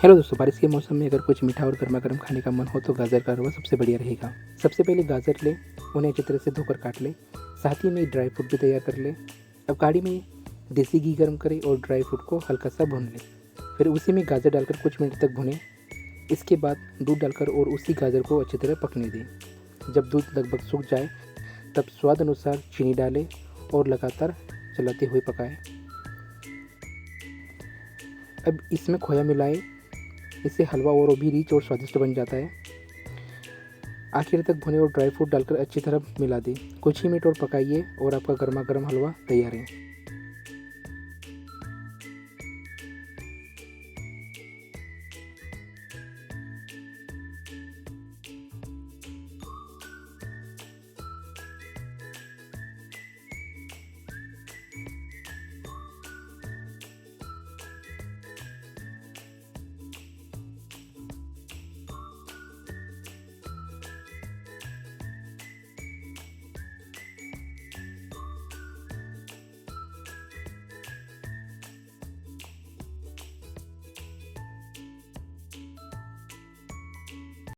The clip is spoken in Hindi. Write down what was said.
हेलो दोस्तों, बारिश के मौसम में अगर कुछ मीठा और गर्मा गर्म खाने का मन हो तो गाजर का हलवा सबसे बढ़िया रहेगा। सबसे पहले गाजर ले, उन्हें अच्छी तरह से धोकर काट ले। साथ ही में ड्राई फ्रूट भी तैयार कर ले। अब कढ़ाई में देसी घी गर्म करें और ड्राई फ्रूट को हल्का सा भून ले। फिर उसी में गाजर डालकर कुछ मिनट तक भुनें। इसके बाद दूध डालकर और उसी गाजर को अच्छी तरह पकने दें। जब दूध लगभग सूख जाए तब स्वाद अनुसार चीनी डालें और लगातार चलाते हुए पकाएं। अब इसमें खोया मिलाएं, इससे हलवा और भी रिच और स्वादिष्ट बन जाता है। आखिर तक भुने और ड्राई फ्रूट डालकर अच्छी तरह मिला दें। कुछ ही मिनट और पकाइए और आपका गर्मा गर्म हलवा तैयार है।